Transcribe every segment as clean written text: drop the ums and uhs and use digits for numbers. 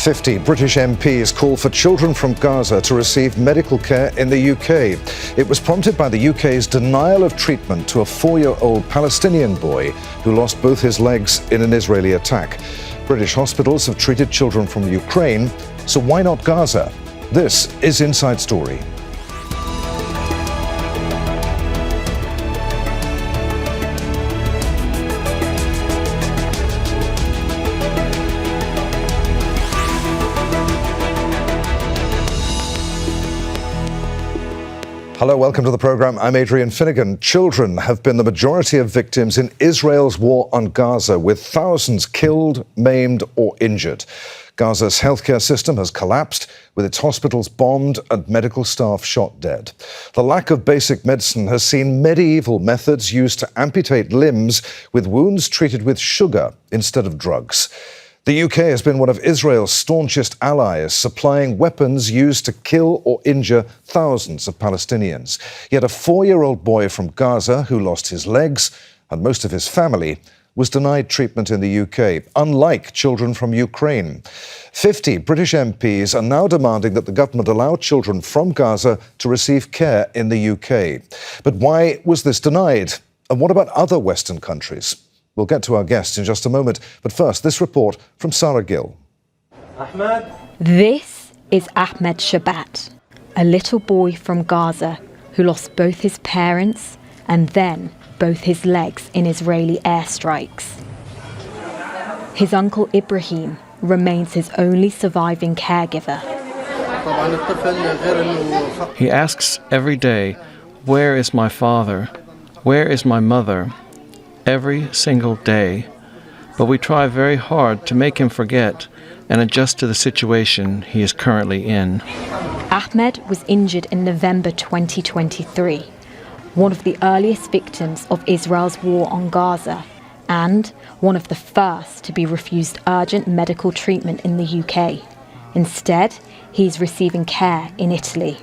50 British MPs call for children from Gaza to receive medical care in the UK. It was prompted by the UK's denial of treatment to a 4-year-old Palestinian boy who lost both his legs in an Israeli attack. British hospitals have treated children from Ukraine, so why not Gaza? This is Inside Story. Hello, welcome to the programme. I'm Adrian Finighan. Children have been the majority of victims in Israel's war on Gaza, with thousands killed, maimed or injured. Gaza's healthcare system has collapsed, with its hospitals bombed and medical staff shot dead. The lack of basic medicine has seen medieval methods used to amputate limbs, with wounds treated with sugar instead of drugs. The UK has been one of Israel's staunchest allies, supplying weapons used to kill or injure thousands of Palestinians. Yet a 4-year-old boy from Gaza who lost his legs and most of his family was denied treatment in the UK, unlike children from Ukraine. 50 British MPs are now demanding that the government allow children from Gaza to receive care in the UK. But why was this denied? And what about other Western countries? We'll get to our guests in just a moment, but first, this report from Sarah Gill. Ahmed. This is Ahmed Shabat, a little boy from Gaza who lost both his parents and then both his legs in Israeli airstrikes. His uncle Ibrahim remains his only surviving caregiver. He asks every day, "Where is my father? Where is my mother?" Every single day, but we try very hard to make him forget and adjust to the situation he is currently in. Ahmed was injured in November 2023, one of the earliest victims of Israel's war on Gaza, and one of the first to be refused urgent medical treatment in the UK. Instead, he's receiving care in Italy.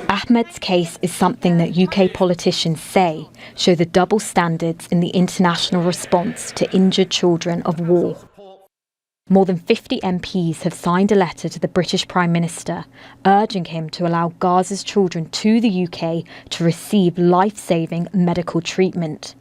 Ahmed's case is something that UK politicians say show the double standards in the international response to injured children of war. More than 50 MPs have signed a letter to the British Prime Minister urging him to allow Gaza's children to the UK to receive life-saving medical treatment.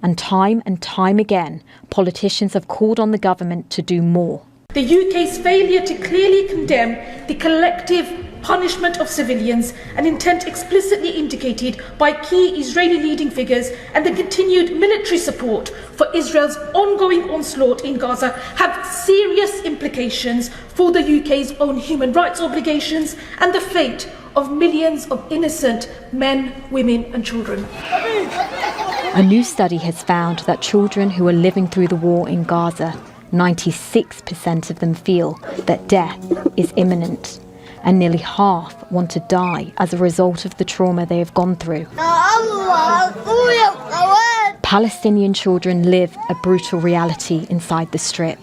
And time again, politicians have called on the government to do more. The UK's failure to clearly condemn the collective punishment of civilians, an intent explicitly indicated by key Israeli leading figures, and the continued military support for Israel's ongoing onslaught in Gaza have serious implications for the UK's own human rights obligations and the fate of millions of innocent men, women and children. A new study has found that children who are living through the war in Gaza, 96% of them feel that death is imminent, and nearly half want to die as a result of the trauma they have gone through. Palestinian children live a brutal reality inside the Strip,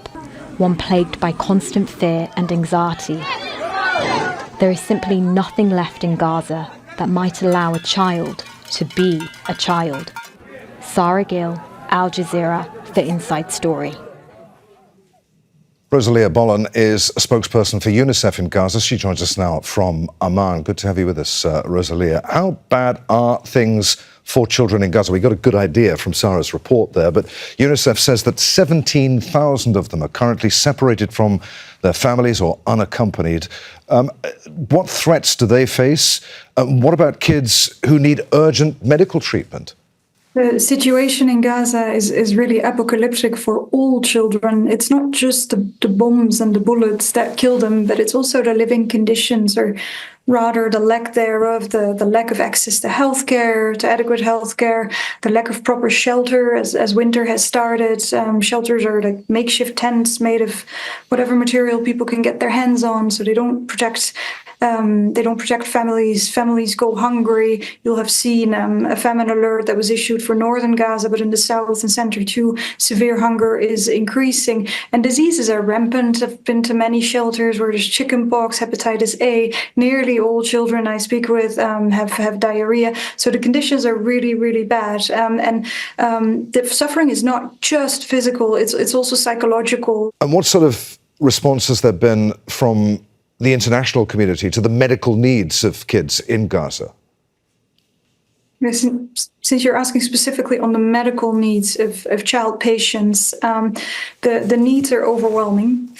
one plagued by constant fear and anxiety. There is simply nothing left in Gaza that might allow a child to be a child. Sarah Gill, Al Jazeera for Inside Story. Rosalia Bollen is a spokesperson for UNICEF in Gaza. She joins us now from Amman. Good to have you with us, Rosalia. How bad are things for children in Gaza? We got a good idea from Sarah's report there, but UNICEF says that 17,000 of them are currently separated from their families or unaccompanied. What threats do they face? What about kids who need urgent medical treatment? The situation in Gaza is really apocalyptic for all children. It's not just the bombs and the bullets that kill them, but it's also the living conditions, or rather the lack thereof, the lack of access to healthcare, to adequate healthcare, the lack of proper shelter as winter has started. Shelters are like makeshift tents made of whatever material people can get their hands on, so they don't protect families. Families go hungry. You'll have seen a famine alert that was issued for northern Gaza, but in the south and center too, severe hunger is increasing. And diseases are rampant. I've been to many shelters where there's chickenpox, hepatitis A. Nearly all children I speak with have diarrhea. So the conditions are really, really bad. And the suffering is not just physical, it's also psychological. And what sort of response has there been from the international community to the medical needs of kids in Gaza? Yes, since you're asking specifically on the medical needs of child patients, the needs are overwhelming.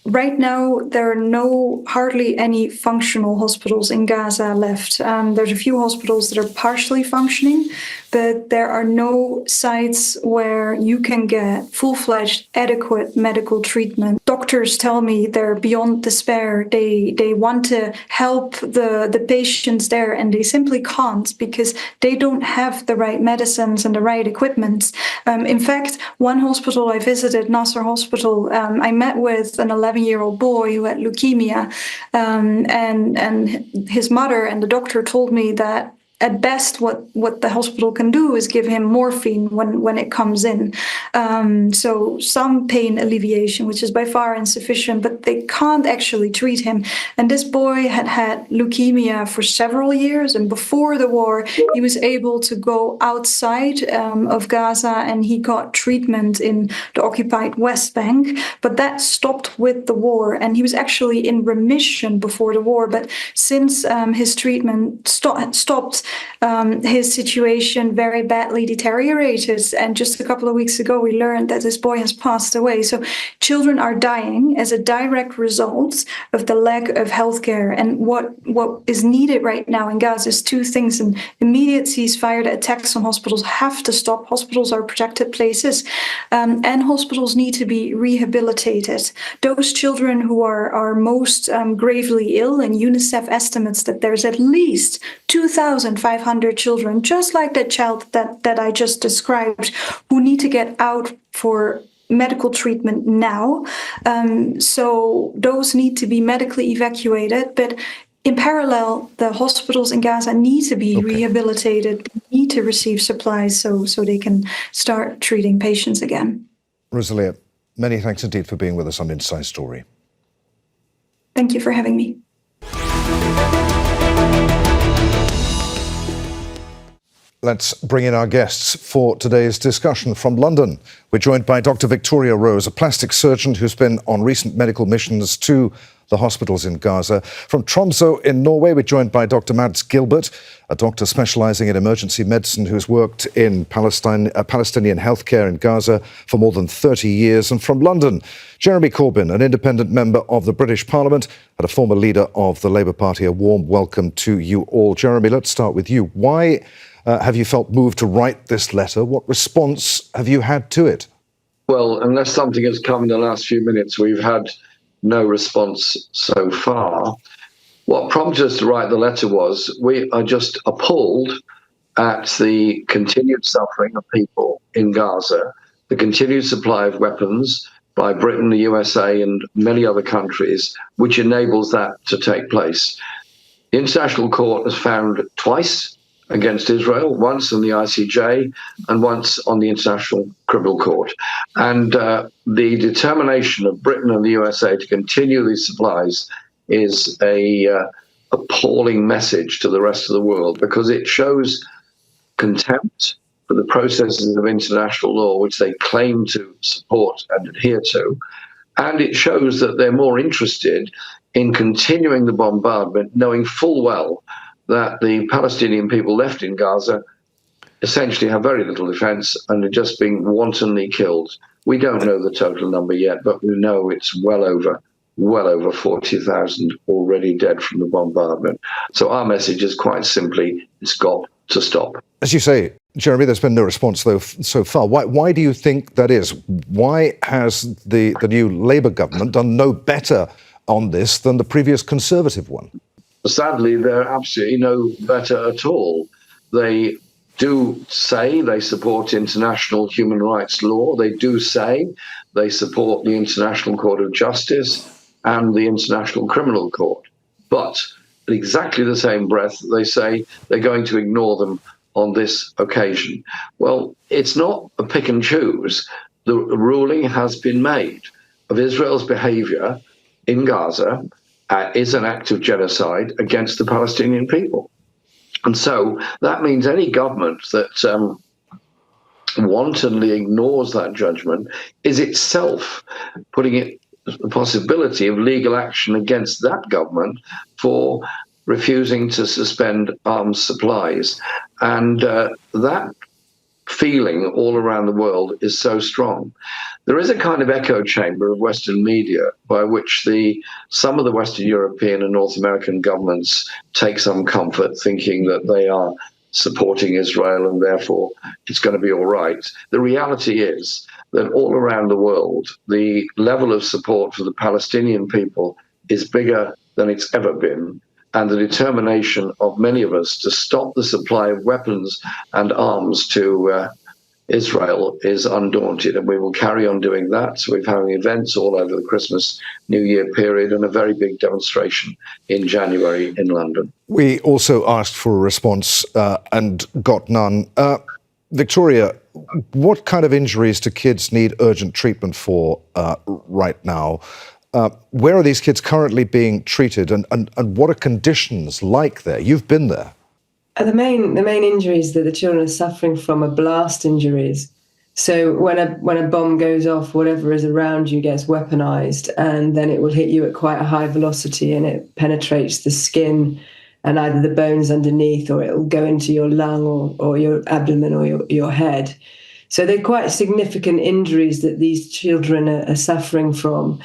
Right now, there are hardly any functional hospitals in Gaza left. There's a few hospitals that are partially functioning, but there are no sites where you can get full-fledged, adequate medical treatment. Doctors tell me they're beyond despair. They want to help the patients there, and they simply can't because they don't have the right medicines and the right equipment. In fact, one hospital I visited, Nasser Hospital, I met with an 11-year-old boy who had leukemia, and his mother and the doctor told me that at best, what the hospital can do is give him morphine when it comes in. So some pain alleviation, which is by far insufficient, but they can't actually treat him. And this boy had leukemia for several years. And before the war, he was able to go outside of Gaza and he got treatment in the occupied West Bank. But that stopped with the war. And he was actually in remission before the war. But since his treatment stopped, his situation very badly deteriorated. And just a couple of weeks ago, we learned that this boy has passed away. So children are dying as a direct result of the lack of healthcare. And what is needed right now in Gaza is two things: an immediate ceasefire. The attacks on hospitals have to stop. Hospitals are protected places, and hospitals need to be rehabilitated. Those children who are most gravely ill, and UNICEF estimates that there's at least 2,500 children, just like that child that I just described, who need to get out for medical treatment now. So those need to be medically evacuated. But in parallel, the hospitals in Gaza need to be rehabilitated, need to receive supplies so they can start treating patients again. Rosalia, many thanks indeed for being with us on Inside Story. Thank you for having me. Let's bring in our guests for today's discussion. From London, we're joined by Dr. Victoria Rose, a plastic surgeon who's been on recent medical missions to the hospitals in Gaza. From Tromsø in Norway, we're joined by Dr. Mads Gilbert, a doctor specialising in emergency medicine who's worked in Palestinian healthcare in Gaza for more than 30 years. And from London, Jeremy Corbyn, an independent member of the British Parliament and a former leader of the Labour Party. A warm welcome to you all. Jeremy, let's start with you. Why have you felt moved to write this letter? What response have you had to it? Well, unless something has come in the last few minutes, we've had no response so far. What prompted us to write the letter was we are just appalled at the continued suffering of people in Gaza, the continued supply of weapons by Britain, the USA, and many other countries, which enables that to take place. The International Court has found twice against Israel, once on the ICJ and once on the International Criminal Court. And the determination of Britain and the USA to continue these supplies is a appalling message to the rest of the world, because it shows contempt for the processes of international law, which they claim to support and adhere to. And it shows that they're more interested in continuing the bombardment, knowing full well that the Palestinian people left in Gaza essentially have very little defense and are just being wantonly killed. We don't know the total number yet, but we know it's well over 40,000 already dead from the bombardment. So our message is quite simply, it's got to stop. As you say, Jeremy, there's been no response, though, so far. Why do you think that is? Why has the new Labour government done no better on this than the previous Conservative one? Sadly, they're absolutely no better at all. They do say they support international human rights law. They do say they support the International Court of Justice and the International Criminal Court. But in exactly the same breath, they say they're going to ignore them on this occasion. Well, it's not a pick and choose. The ruling has been made of Israel's behavior in Gaza is an act of genocide against the Palestinian people. And so that means any government that wantonly ignores that judgment is itself putting it the possibility of legal action against that government for refusing to suspend arms supplies. And that feeling all around the world is so strong. There is a kind of echo chamber of Western media by which some of the Western European and North American governments take some comfort thinking that they are supporting Israel and therefore it's going to be all right. The reality is that all around the world, the level of support for the Palestinian people is bigger than it's ever been. And the determination of many of us to stop the supply of weapons and arms to Israel is undaunted, and we will carry on doing that. So we're having events all over the Christmas, New Year period, and a very big demonstration in January in London. We also asked for a response and got none. Victoria, what kind of injuries do kids need urgent treatment for right now? Where are these kids currently being treated, and what are conditions like there? You've been there. The main injuries that the children are suffering from are blast injuries. So when a bomb goes off, whatever is around you gets weaponized, and then it will hit you at quite a high velocity, and it penetrates the skin and either the bones underneath, or it will go into your lung or your abdomen or your head. So they're quite significant injuries that these children are suffering from.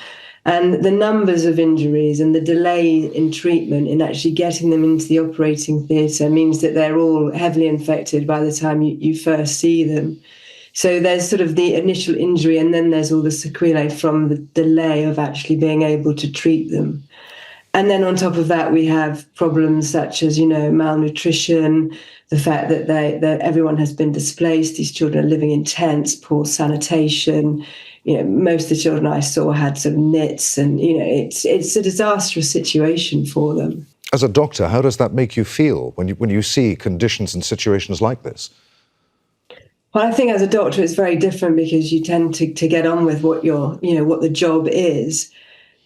And the numbers of injuries and the delay in treatment in actually getting them into the operating theatre means that they're all heavily infected by the time you first see them. So there's sort of the initial injury, and then there's all the sequelae from the delay of actually being able to treat them. And then on top of that, we have problems such as, malnutrition, the fact that everyone has been displaced. These children are living in tents, poor sanitation. Most of the children I saw had sort of nits, and it's a disastrous situation for them. As a doctor, how does that make you feel when you see conditions and situations like this? Well, I think as a doctor, it's very different because you tend to get on with what what the job is.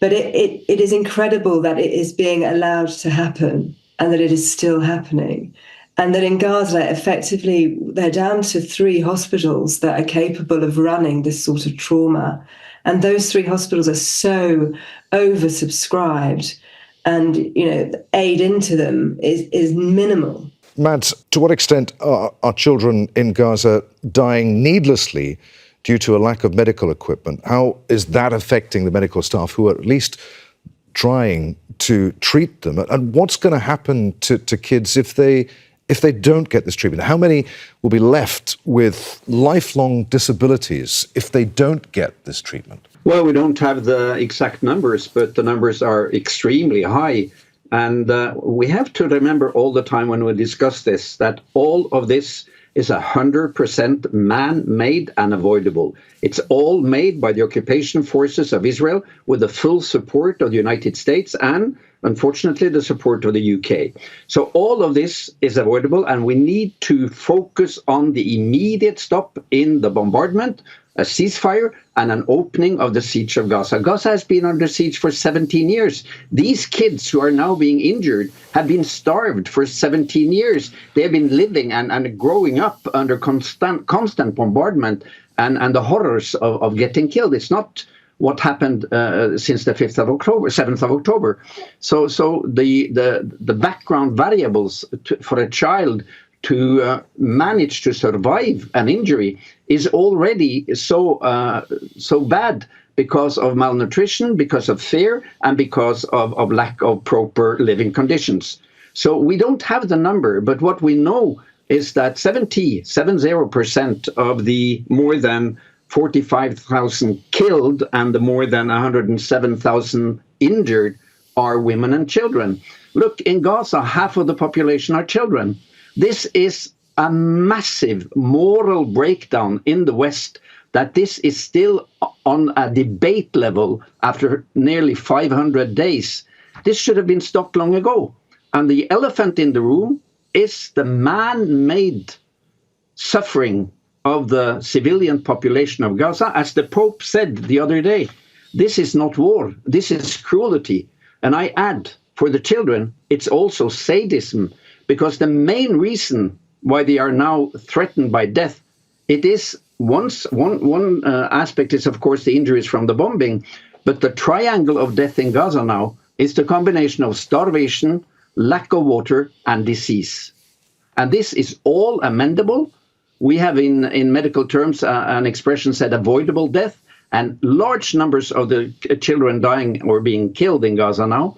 But it is incredible that it is being allowed to happen, and that it is still happening. And that in Gaza, effectively, they're down to 3 hospitals that are capable of running this sort of trauma. And those 3 hospitals are so oversubscribed, and, aid into them is minimal. Mads, to what extent are children in Gaza dying needlessly due to a lack of medical equipment? How is that affecting the medical staff who are at least trying to treat them? And what's going to happen to kids if they don't get this treatment? How many will be left with lifelong disabilities if they don't get this treatment? Well, we don't have the exact numbers, but the numbers are extremely high. And we have to remember all the time when we discuss this, that all of this is 100% man-made and avoidable. It's all made by the occupation forces of Israel with the full support of the United States and, unfortunately, the support of the UK. So all of this is avoidable, and we need to focus on the immediate stop in the bombardment, a ceasefire, and an opening of the siege of Gaza. Gaza has been under siege for 17 years. These kids who are now being injured have been starved for 17 years. They have been living and growing up under constant bombardment and the horrors of getting killed. It's not what happened since the 7th of October. So the background variables for a child to manage to survive an injury is already so bad because of malnutrition, because of fear, and because of lack of proper living conditions. So we don't have the number, but what we know is that 70% of the more than 45,000 killed and the more than 107,000 injured are women and children. Look, in Gaza, half of the population are children. This is a massive moral breakdown in the West, that this is still on a debate level after nearly 500 days. This should have been stopped long ago. And the elephant in the room is the man-made suffering of the civilian population of Gaza. As the Pope said the other day, this is not war, this is cruelty. And I add, for the children, it's also sadism, because the main reason why they are now threatened by death it is one aspect is, of course, the injuries from the bombing, but the triangle of death in Gaza now is the combination of starvation, lack of water, and disease. And this is all amendable. We have in medical terms an expression said avoidable death, and large numbers of the children dying or being killed in Gaza now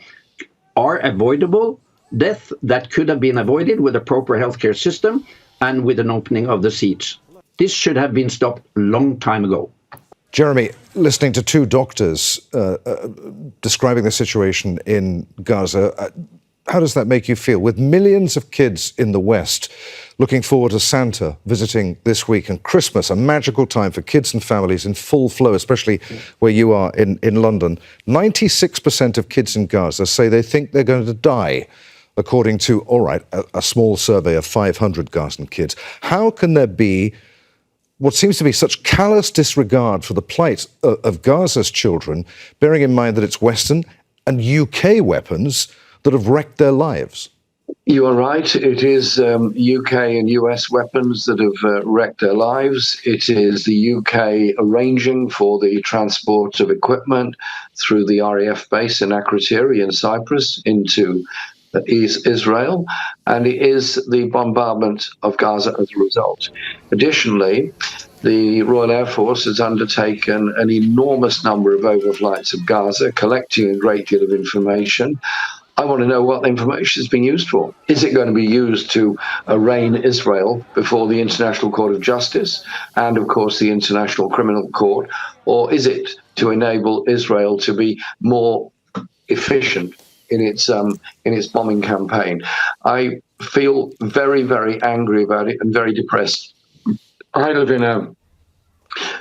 are avoidable death that could have been avoided with a proper healthcare system and with an opening of the siege. This should have been stopped a long time ago. Jeremy, listening to two doctors describing the situation in Gaza, how does that make you feel? With millions of kids in the West looking forward to Santa visiting this week and Christmas, a magical time for kids and families in full flow, especially where you are in London, 96% of kids in Gaza say they think they're going to die, according to, a small survey of 500 Gazan kids. How can there be what seems to be such callous disregard for the plight of Gaza's children, bearing in mind that it's Western and UK weapons that have wrecked their lives? You are right. It is UK and US weapons that have wrecked their lives. It is the UK arranging for the transport of equipment through the RAF base in Akrotiri in Cyprus into Israel, and it is the bombardment of Gaza as a result. Additionally, the Royal Air Force has undertaken an enormous number of overflights of Gaza, collecting a great deal of information. I want to know what the information is being used for. Is it going to be used to arraign Israel before the International Court of Justice and, of course, the International Criminal Court, or is it to enable Israel to be more efficient in its bombing campaign? I feel very, very angry about it and very depressed. I live in a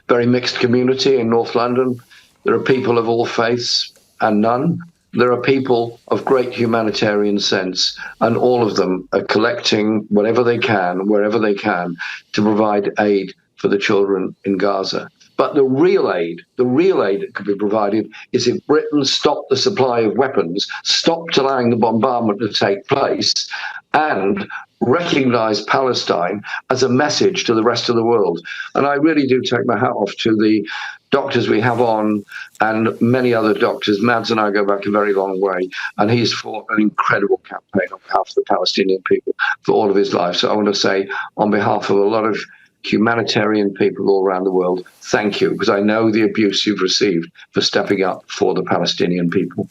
very mixed community in North London. There are people of all faiths and none. There are people of great humanitarian sense, and all of them are collecting whatever they can, wherever they can, to provide aid for the children in Gaza. But the real aid that could be provided is if Britain stopped the supply of weapons, stopped allowing the bombardment to take place, and recognised Palestine as a message to the rest of the world. And I really do take my hat off to the doctors we have on and many other doctors. Mads and I go back a very long way, and he's fought an incredible campaign on behalf of the Palestinian people for all of his life. So I want to say, on behalf of a lot of humanitarian people all around the world, thank you, because I know the abuse you've received for stepping up for the Palestinian people.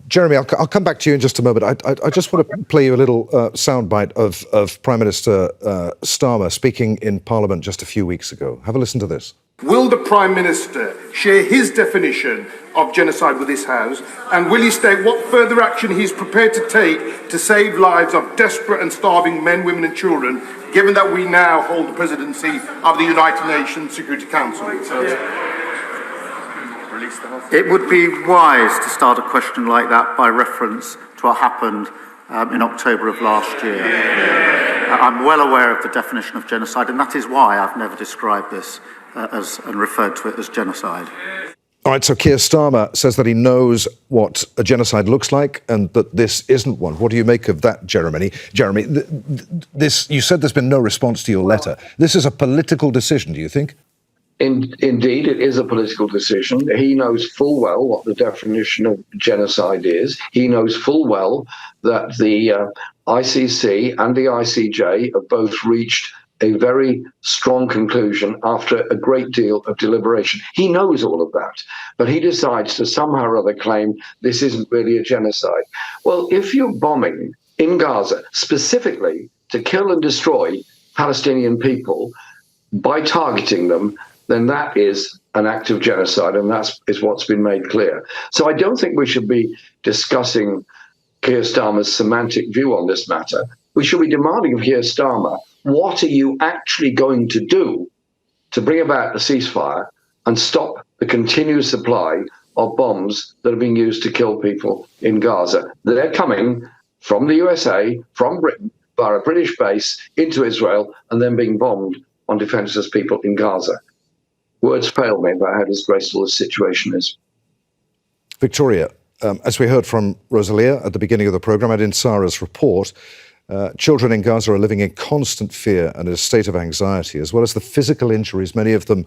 Jeremy, I'll come back to you in just a moment. I just want to play you a little soundbite of Prime Minister Starmer speaking in Parliament just a few weeks ago. Have a listen to this. Will the Prime Minister share his definition of genocide with this House, and will he state what further action he is prepared to take to save lives of desperate and starving men, women and children, given that we now hold the presidency of the United Nations Security Council? It would be wise to start a question like that by reference to what happened in October of last year. I'm well aware of the definition of genocide, and that is why I've never described this and referred to it as genocide. All right, so Keir Starmer says that he knows what a genocide looks like and that this isn't one. What do you make of that, Jeremy? Jeremy, you said there's been no response to your letter. This is a political decision, do you think? Indeed, it is a political decision. He knows full well what the definition of genocide is. He knows full well that the ICC and the ICJ have both reached a very strong conclusion after a great deal of deliberation. He knows all of that, but he decides to somehow or other claim this isn't really a genocide. Well, if you're bombing in Gaza specifically to kill and destroy Palestinian people by targeting them, then that is an act of genocide, and that is what's been made clear. So I don't think we should be discussing Keir Starmer's semantic view on this matter. We should be demanding of Keir Starmer, what are you actually going to do to bring about a ceasefire and stop the continuous supply of bombs that are being used to kill people in Gaza? They're coming from the USA, from Britain, via a British base into Israel, and then being bombed on defenseless people in Gaza. Words fail me about how disgraceful the situation is. Victoria, as we heard from Rosalia at the beginning of the programme and in Sarah's report, Children in Gaza are living in constant fear and in a state of anxiety, as well as the physical injuries many of them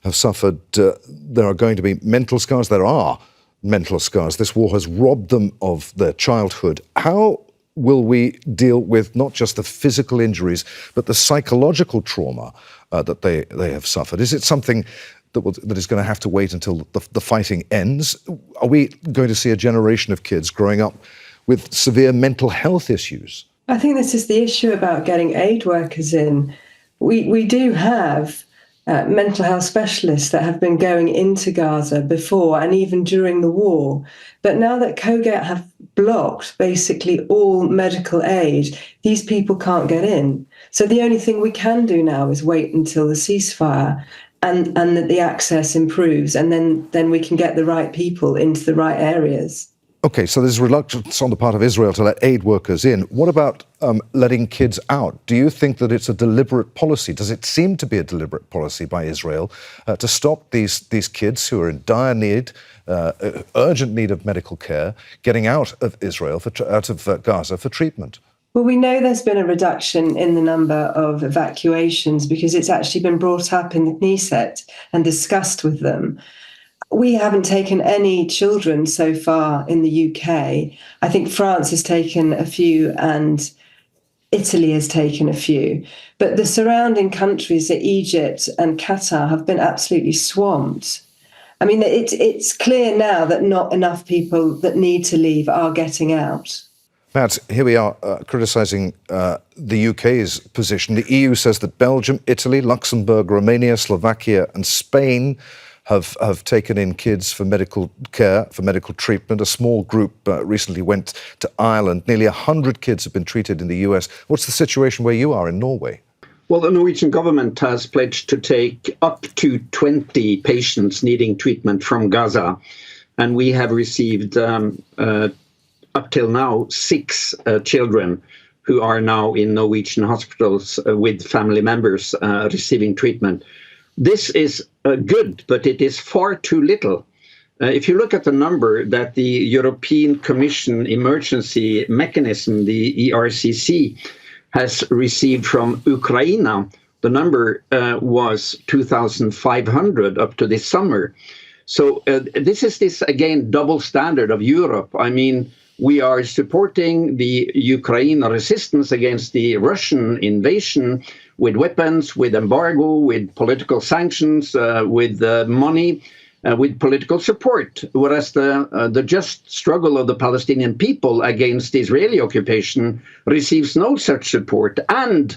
have suffered. There are going to be mental scars. There are mental scars. This war has robbed them of their childhood. How will we deal with not just the physical injuries, but the psychological trauma that they have suffered? Is it something that is going to have to wait until the fighting ends? Are we going to see a generation of kids growing up with severe mental health issues? I think this is the issue about getting aid workers in. We do have mental health specialists that have been going into Gaza before and even during the war. But now that Koget have blocked basically all medical aid, these people can't get in. So the only thing we can do now is wait until the ceasefire and that the access improves, and then we can get the right people into the right areas. Okay, so there's reluctance on the part of Israel to let aid workers in. What about letting kids out? Do you think that it's a deliberate policy? Does it seem to be a deliberate policy by Israel to stop these kids who are in dire need, urgent need of medical care, getting out of Israel, out of Gaza for treatment? Well, we know there's been a reduction in the number of evacuations because it's actually been brought up in the Knesset and discussed with them. We haven't taken any children so far in the UK. I think France has taken a few and Italy has taken a few. But the surrounding countries, Egypt and Qatar, have been absolutely swamped. I mean, it's clear now that not enough people that need to leave are getting out. Matt, here we are criticising the UK's position. The EU says that Belgium, Italy, Luxembourg, Romania, Slovakia and Spain have taken in kids for medical care, for medical treatment. A small group recently went to Ireland. Nearly 100 kids have been treated in the US. What's the situation where you are in Norway? Well, the Norwegian government has pledged to take up to 20 patients needing treatment from Gaza. And we have received, up till now, 6 children who are now in Norwegian hospitals with family members receiving treatment. This is good, but it is far too little. If you look at the number that the European Commission Emergency Mechanism, the ERCC, has received from Ukraine, the number was 2,500 up to this summer. So this is again, double standard of Europe. I mean, we are supporting the Ukraine resistance against the Russian invasion with weapons, with embargo, with political sanctions, with money, with political support. Whereas the just struggle of the Palestinian people against Israeli occupation receives no such support. And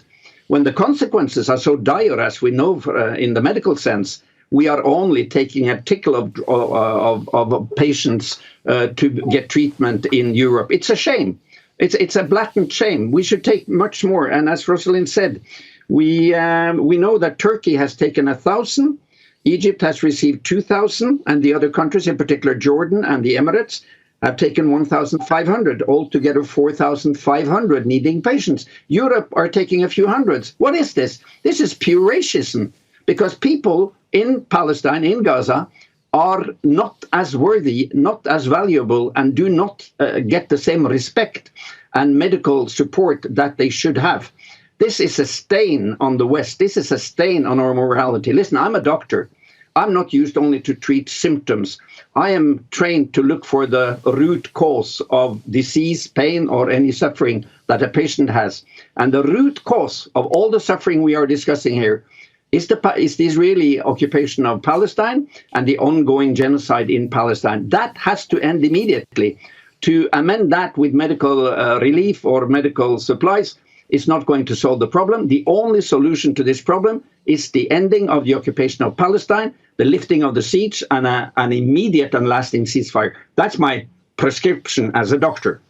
when the consequences are so dire, as we know in the medical sense, we are only taking a tickle of patients to get treatment in Europe. It's a shame. It's a blatant shame. We should take much more. And as Rosalind said, we know that Turkey has taken 1,000, Egypt has received 2,000, and the other countries, in particular Jordan and the Emirates, have taken 1,500, altogether 4,500 needing patients. Europe are taking a few hundreds. What is this? This is pure racism, because people in Palestine, in Gaza, are not as worthy, not as valuable, and do not get the same respect and medical support that they should have. This is a stain on the West. This is a stain on our morality. Listen, I'm a doctor. I'm not used only to treat symptoms. I am trained to look for the root cause of disease, pain, or any suffering that a patient has. And the root cause of all the suffering we are discussing here is the Israeli occupation of Palestine and the ongoing genocide in Palestine. That has to end immediately. To amend that with medical relief or medical supplies is not going to solve the problem. The only solution to this problem is the ending of the occupation of Palestine, the lifting of the siege, and an immediate and lasting ceasefire. That's my prescription as a doctor.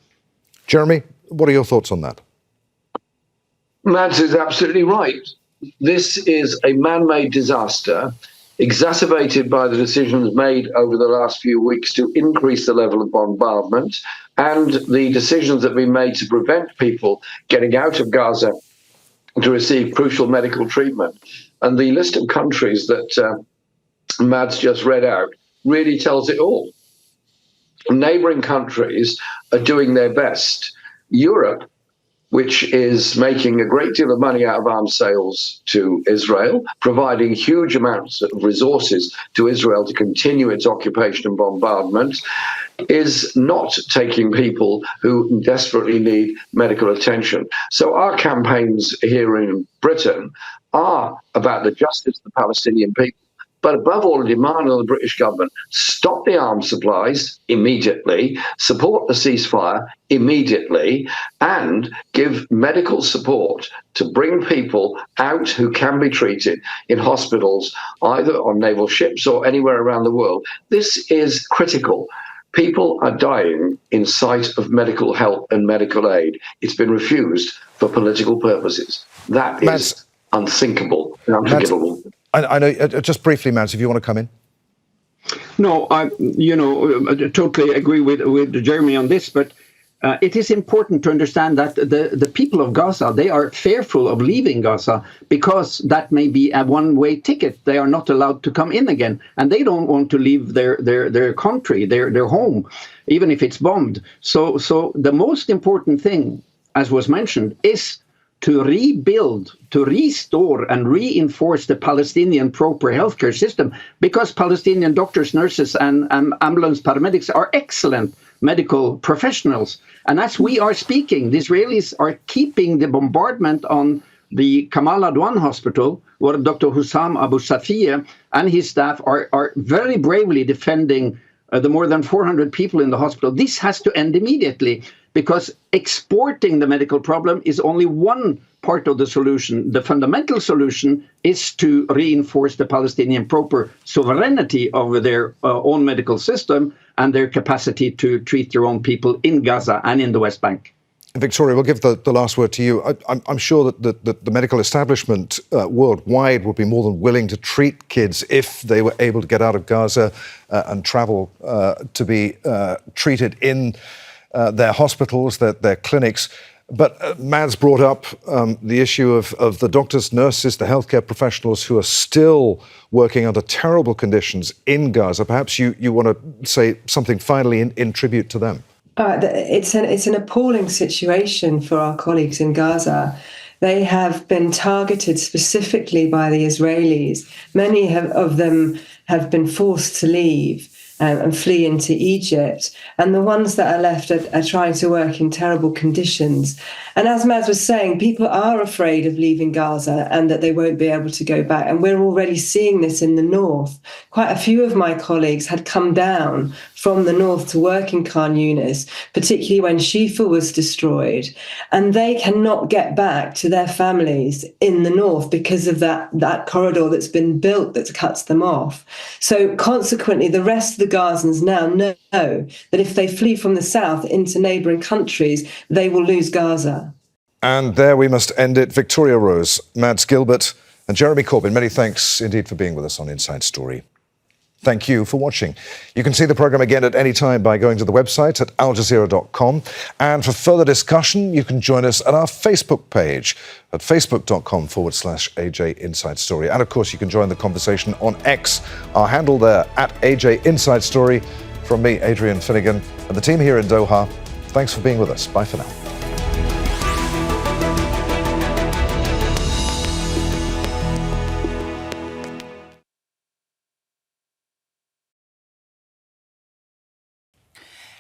Jeremy, what are your thoughts on that? Mads is absolutely right. This is a man-made disaster, exacerbated by the decisions made over the last few weeks to increase the level of bombardment and the decisions that we made to prevent people getting out of Gaza to receive crucial medical treatment. And the list of countries that Mads just read out really tells it all. Neighbouring countries are doing their best. Europe, which is making a great deal of money out of arms sales to Israel, providing huge amounts of resources to Israel to continue its occupation and bombardment, is not taking people who desperately need medical attention. So our campaigns here in Britain are about the justice of the Palestinian people, but above all, a demand on the British government: stop the arms supplies immediately, support the ceasefire immediately, and give medical support to bring people out who can be treated in hospitals, either on naval ships or anywhere around the world. This is critical. People are dying in sight of medical help and medical aid. It's been refused for political purposes. That is unthinkable and unforgivable. I know, just briefly, Mads, if you want to come in. No, I totally agree with Jeremy on this, but it is important to understand that the people of Gaza, they are fearful of leaving Gaza because that may be a one-way ticket. They are not allowed to come in again, and they don't want to leave their country, their home, even if it's bombed. So the most important thing, as was mentioned, is to rebuild, to restore and reinforce the Palestinian proper healthcare system, because Palestinian doctors, nurses and ambulance paramedics are excellent medical professionals. And as we are speaking, the Israelis are keeping the bombardment on the Kamal Adwan hospital, where Dr. Hussam Abu Safiya and his staff are very bravely defending the more than 400 people in the hospital. This has to end immediately, because exporting the medical problem is only one part of the solution. The fundamental solution is to reinforce the Palestinian proper sovereignty over their own medical system and their capacity to treat their own people in Gaza and in the West Bank. Victoria, we'll give the last word to you. I'm sure that the medical establishment worldwide would be more than willing to treat kids if they were able to get out of Gaza and travel to be treated in their hospitals, their clinics. But Mads brought up the issue of the doctors, nurses, the healthcare professionals who are still working under terrible conditions in Gaza. Perhaps you want to say something finally in tribute to them. It's an appalling situation for our colleagues in Gaza. They have been targeted specifically by the Israelis. Many of them have been forced to leave and flee into Egypt. And the ones that are left are trying to work in terrible conditions. And as Mads was saying, people are afraid of leaving Gaza and that they won't be able to go back. And we're already seeing this in the north. Quite a few of my colleagues had come down from the north to work in Khan Yunis, particularly when Shifa was destroyed. And they cannot get back to their families in the north because of that corridor that's been built that cuts them off. So consequently, the rest of the Gazans now know that if they flee from the south into neighbouring countries, they will lose Gaza. And there we must end it. Victoria Rose, Mads Gilbert and Jeremy Corbyn, many thanks indeed for being with us on Inside Story. Thank you for watching. You can see the programme again at any time by going to the website at aljazeera.com. And for further discussion, you can join us at our Facebook page at facebook.com/AJ Inside Story. And of course, you can join the conversation on X, our handle there at AJ Inside Story. From me, Adrian Finighan, and the team here in Doha, thanks for being with us. Bye for now.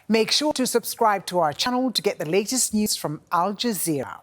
Make sure to subscribe to our channel to get the latest news from Al Jazeera.